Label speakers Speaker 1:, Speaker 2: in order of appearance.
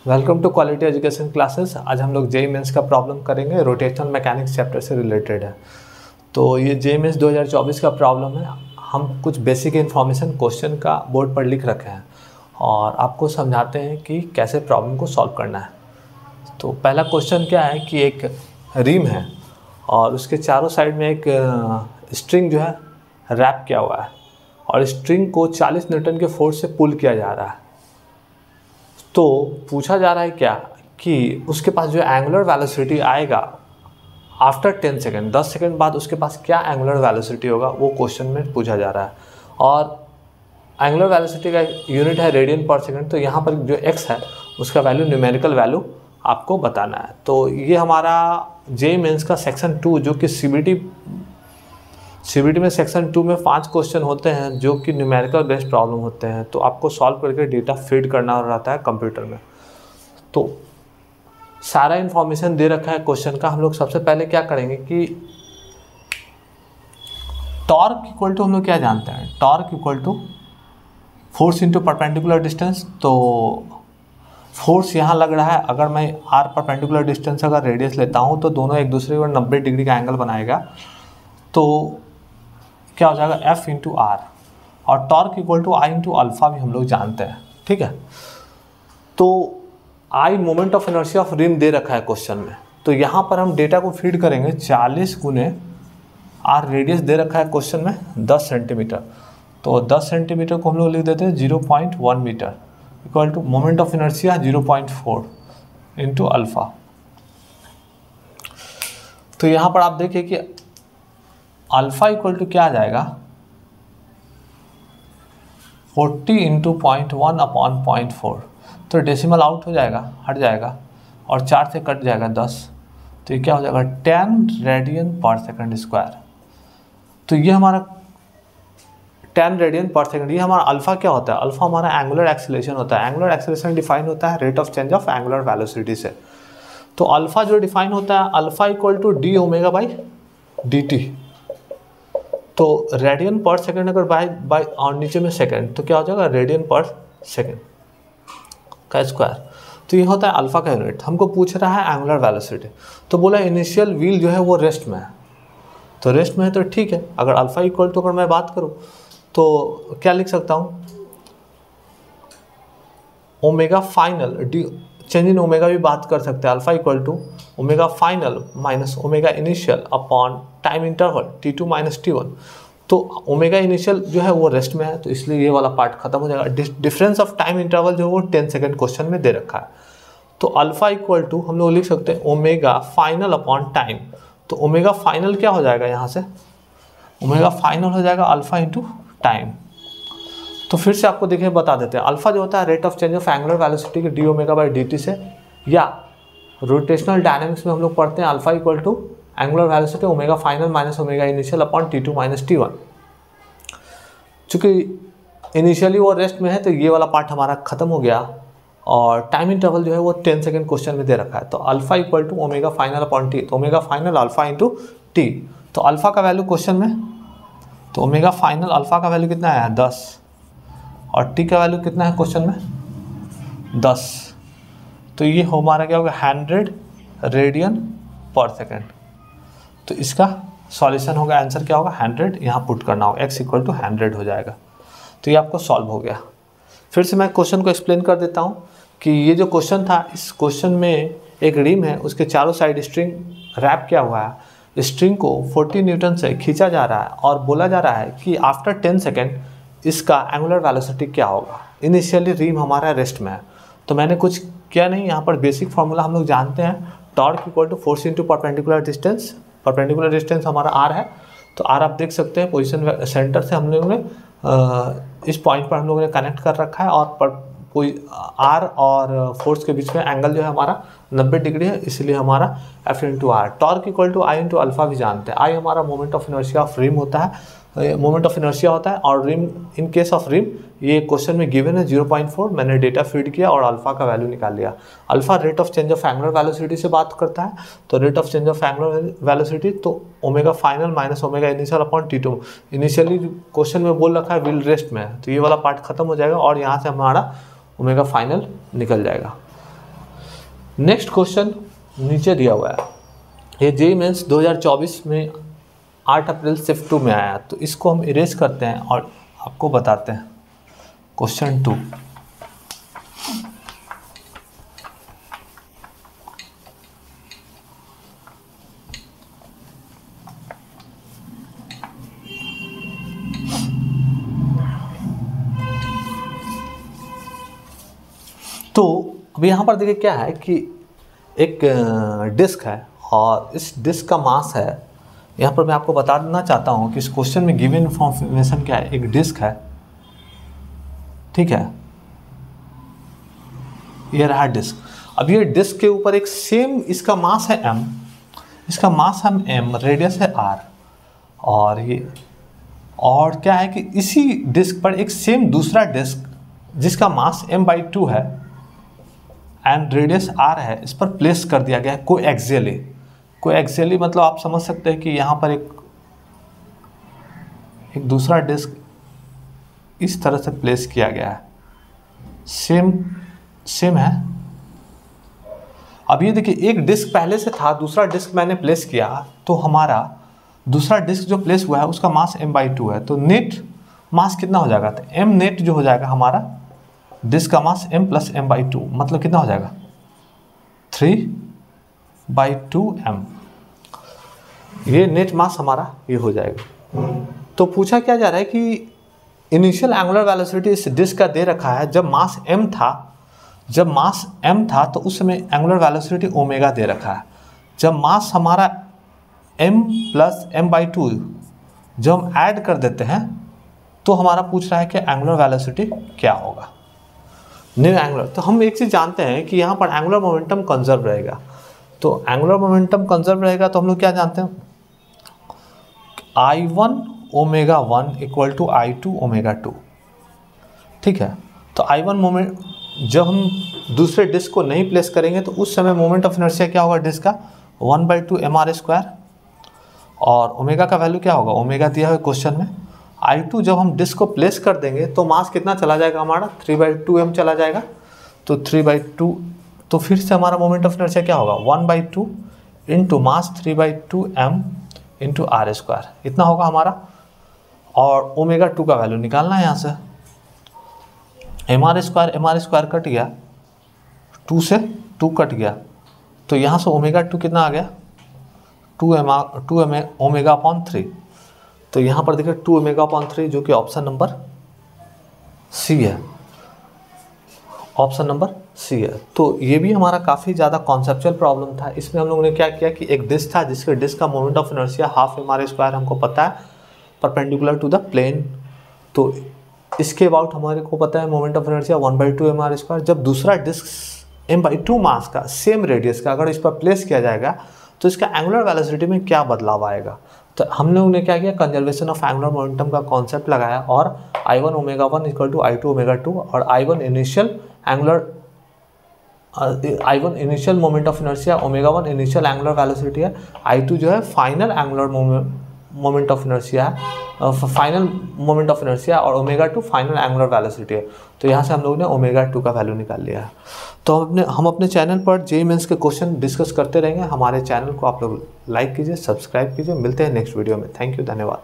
Speaker 1: Welcome to quality education classes. आज हम लोग जेईई मेंस का प्रॉब्लम करेंगे, रोटेशनल मैकेनिक्स चैप्टर से रिलेटेड है। तो ये जेईई मेंस 2024 का प्रॉब्लम है। हम कुछ बेसिक इन्फॉर्मेशन क्वेश्चन का बोर्ड पर लिख रखे हैं और आपको समझाते हैं कि कैसे प्रॉब्लम को सॉल्व करना है। तो पहला क्वेश्चन क्या है कि एक रिम है और उसके चारों साइड में एक स्ट्रिंग जो है रैप किया हुआ है और स्ट्रिंग को 40 न्यूटन के फोर्स से पुल किया जा रहा है। तो पूछा जा रहा है क्या कि उसके पास जो एंगुलर वेलोसिटी आएगा आफ्टर 10 सेकेंड, 10 सेकेंड बाद उसके पास क्या एंगुलर वेलोसिटी होगा, वो क्वेश्चन में पूछा जा रहा है। और एंगुलर वेलोसिटी का यूनिट है रेडियन पर सेकेंड। तो यहाँ पर जो x है उसका वैल्यू न्यूमेरिकल वैल्यू आपको बताना है। तो ये हमारा जेईई मेंस का सेक्शन 2 जो कि सीबीटी में सेक्शन 2 में 5 क्वेश्चन होते हैं जो कि न्यूमेरिकल बेस्ड प्रॉब्लम होते हैं। तो आपको सॉल्व करके डेटा फीड करना रहता है कंप्यूटर में। तो सारा इन्फॉर्मेशन दे रखा है क्वेश्चन का। हम लोग सबसे पहले क्या करेंगे कि टॉर्क इक्वल टू हम लोग क्या जानते हैं, torque equal to force into perpendicular distance. तो फोर्स यहाँ लग रहा है, अगर मैं आर परपेंडिकुलर डिस्टेंस अगर रेडियस लेता हूँ तो दोनों एक दूसरे को 90 डिग्री का एंगल बनाएगा। तो क्या हो जाएगा F इंटू आर। और torque equal to I into alpha भी हम लोग जानते हैं, ठीक है। तो I moment of inertia of rim दे रखा है क्वेश्चन में। तो यहाँ पर हम डेटा को फीड करेंगे 40 गुने आर, रेडियस दे रखा है क्वेश्चन में 10 सेंटीमीटर। तो 10 सेंटीमीटर को हम लोग लिख देते हैं 0.1 metre equal to moment of inertia 0.4 into alpha. तो यहाँ पर आप देखिए कि अल्फा इक्वल टू क्या आ जाएगा 40 इंटू 0.1 अपॉन 0.4। तो डेसिमल आउट हो जाएगा, हट जाएगा और 4 से कट जाएगा 10। तो ये क्या हो जाएगा 10 रेडियन पर सेकंड स्क्वायर। तो ये हमारा 10 रेडियन पर सेकंड। ये हमारा अल्फा क्या होता है, अल्फा हमारा एंगुलर एक्सीलरेशन होता है। एंगुलर एक्सीलरेशन डिफाइन होता है rate of change of angular velocity से। तो अल्फा जो डिफाइन होता है alpha equal to d omega by D t. तो रेडियन पर सेकंड अगर बाय और नीचे में सेकंड तो क्या हो जाएगा रेडियन पर सेकंड का स्क्वायर। तो ये होता है अल्फा का यूनिट। हमको पूछ रहा है एंगुलर वेलोसिटी। तो बोला इनिशियल व्हील जो है वो रेस्ट में है। तो रेस्ट में है तो ठीक है। अगर अल्फा इक्वल टू अगर मैं बात करूँ तो क्या लिख सकता हूँ omega final, d change in omega भी बात कर सकते हैं। Alpha equal to omega final minus omega initial upon time interval T2 minus T1। तो ओमेगा इनिशियल जो है वो रेस्ट में है तो इसलिए ये वाला पार्ट खत्म हो जाएगा। डिफरेंस ऑफ टाइम इंटरवल जो है वो 10 सेकेंड क्वेश्चन में दे रखा है। तो अल्फा इक्वल टू हम लोग लिख सकते हैं ओमेगा फाइनल अपॉन टाइम। तो ओमेगा फाइनल क्या हो जाएगा, यहाँ से ओमेगा फाइनल हो जाएगा अल्फा इंटू टाइम। तो फिर से आपको देखिए बता देते हैं, अल्फा जो होता है rate of change of angular velocity के D omega by D T से, या रोटेशनल डायनेमिक्स में हम लोग पढ़ते हैं alpha equal to angular velocity omega final minus omega initial upon T2 minus T1। चूँकि इनिशियली वो रेस्ट में है तो ये वाला पार्ट हमारा खत्म हो गया और टाइम इंटरवल जो है वो 10 सेकेंड क्वेश्चन में दे रखा है। तो alpha equal to omega final upon T. तो omega final alpha into T. तो अल्फा का वैल्यू क्वेश्चन में, तो ओमेगा फाइनल अल्फा का वैल्यू कितना है 10 और टी का वैल्यू कितना है क्वेश्चन में 10। तो ये हमारा क्या होगा 100 रेडियन पर सेकेंड। तो इसका सॉल्यूशन होगा, आंसर क्या होगा 100, यहाँ पुट करना होगा x इक्वल टू 100 हो जाएगा। तो ये आपको सॉल्व हो गया। फिर से मैं क्वेश्चन को एक्सप्लेन कर देता हूँ कि ये जो क्वेश्चन था, इस क्वेश्चन में एक रिम है, उसके चारों साइड स्ट्रिंग रैप किया हुआ है। स्ट्रिंग को 40 न्यूटन से खींचा जा रहा है और बोला जा रहा है कि आफ्टर 10 सेकेंड इसका एंगुलर वेलोसिटी क्या होगा। इनिशियली रिम हमारा रेस्ट में है तो मैंने कुछ किया नहीं, यहाँ पर बेसिक फार्मूला हम लोग जानते हैं, torque equal to force into perpendicular distance. Perpendicular distance हमारा आर है। तो आर आप देख सकते हैं पोजीशन सेंटर से हम लोगों ने इस पॉइंट पर हम लोगों ने कनेक्ट कर रखा है और आर और फोर्स के बीच में एंगल जो है हमारा 90 डिग्री है, इसलिए हमारा F into R. Torque equal to I into alpha भी जानते हैं। आई हमारा moment of inertia of rim होता है, मोमेंट ऑफ इनर्शिया होता है। और rim, in case of rim ये क्वेश्चन में गिवन है 0.4। मैंने डेटा फीड किया और अल्फा का वैल्यू निकाल लिया। Alpha rate of change of angular velocity से बात करता है। तो rate of change of angular velocity तो omega final minus omega initial upon T2। Initially question में बोल रखा है व्हील रेस्ट में है तो ये वाला पार्ट खत्म हो जाएगा और यहाँ से हमारा ओमेगा फाइनल निकल जाएगा। नेक्स्ट क्वेश्चन नीचे दिया हुआ है, ये जेईई मेंस 2024 में 8 अप्रैल शिफ्ट 2 में आया, तो इसको हम इरेज करते हैं और आपको बताते हैं। क्वेश्चन 2, तो अब यहाँ पर देखिए क्या है कि एक डिस्क है और इस डिस्क का मास है। यहाँ पर मैं आपको बता देना चाहता हूँ कि इस क्वेश्चन में गिवन इन्फॉर्मेशन क्या है, एक डिस्क है, ठीक है, ये रहा डिस्क। अब ये डिस्क के ऊपर एक सेम इसका मास है m, इसका मास है m, रेडियस है r, और ये और क्या है कि इसी डिस्क पर एक सेम दूसरा डिस्क जिसका मास m/2 है एंड रेडियस r है, इस पर प्लेस कर दिया गया है कोएक्सियली। कोएक्सियली मतलब आप समझ सकते हैं कि यहाँ पर एक दूसरा डिस्क इस तरह से प्लेस किया गया है, सेम है। अब ये देखिए एक डिस्क पहले से था, दूसरा डिस्क मैंने प्लेस किया, तो हमारा दूसरा डिस्क जो प्लेस हुआ है उसका मास m/2 है, तो नेट मास कितना हो जाएगा, तो m नेट जो हो जाएगा हमारा डिस्क का मास m + m/2, मतलब कितना हो जाएगा 3/2m, ये नेट मास हमारा ये हो जाएगा। तो पूछा क्या जा रहा है कि इनिशियल एंगुलर वेलोसिटी इस डिस्क का दे रखा है, जब मास m था तो उस समय एंगुलर वेलोसिटी ओमेगा दे रखा है। जब मास हमारा m + m/2 जब हम ऐड कर देते हैं तो हमारा पूछ रहा है कि एंगुलर वेलोसिटी क्या होगा, न्यू एंगुलर। तो हम एक चीज़ जानते हैं कि यहाँ पर एंगुलर मोमेंटम कंजर्व रहेगा, तो एंगुलर मोमेंटम कंजर्व रहेगा तो हम लोग क्या जानते हैं, I1 ω1 = I2 ω2, ठीक है। तो I1 मोमेंट जब हम दूसरे डिस्क को नहीं प्लेस करेंगे तो उस समय मोमेंट ऑफ इनर्शिया क्या होगा डिस्क का 1/2 mr², और ओमेगा का वैल्यू क्या होगा, ओमेगा दिया है क्वेश्चन में। I2 जब हम डिस्क को प्लेस कर देंगे तो मास कितना चला जाएगा हमारा 3/2m चला जाएगा, तो 3/2, तो फिर से हमारा मोमेंट ऑफ इनर्शिया क्या होगा 1/2 into mass 3/2m into r², इतना होगा हमारा। और ω2 का वैल्यू निकालना है यहाँ से, mr² कट गया, 2 से 2 कट गया, तो यहाँ से ω2 कितना आ गया 2ω/3, तो यहाँ पर देखिए 2ω/3 जो कि ऑप्शन नंबर सी है, ऑप्शन नंबर सी है। तो ये भी हमारा काफ़ी ज़्यादा कॉन्सेप्चुअल प्रॉब्लम था। इसमें हम लोगों ने क्या किया कि एक डिस्क था जिसके डिस्क का मोमेंट ऑफ इनर्शिया ½ mr² हमको पता है परपेंडिकुलर टू द प्लेन, तो इसके अबाउट हमारे को पता है मोमेंट ऑफ इनर्शिया 1/2 mr²। जब दूसरा डिस्क m/2 मास का सेम रेडियस का अगर इस पर प्लेस किया जाएगा तो इसका एंगुलर वेलोसिटी में क्या बदलाव आएगा, तो हम लोगों ने क्या किया कंजर्वेशन ऑफ एंगुलर मोमेंटम का कॉन्सेप्ट लगाया और I1 ω1 = I2 ω2 और I1 initial moment of inertia, ω1 initial angular velocity है, I2 जो है final angular moment of inertia है, फाइनल मोमेंट ऑफ इनर्शिया, और ω2 फाइनल एंगुलर वेलोसिटी है। तो यहाँ से हम लोगों ने ω2 का वैल्यू निकाल लिया है। तो हम अपने चैनल पर जेईई मेंस के क्वेश्चन डिस्कस करते रहेंगे। हमारे चैनल को आप लोग लाइक कीजिए, सब्सक्राइब कीजिए। मिलते हैं नेक्स्ट वीडियो में। थैंक यू, धन्यवाद।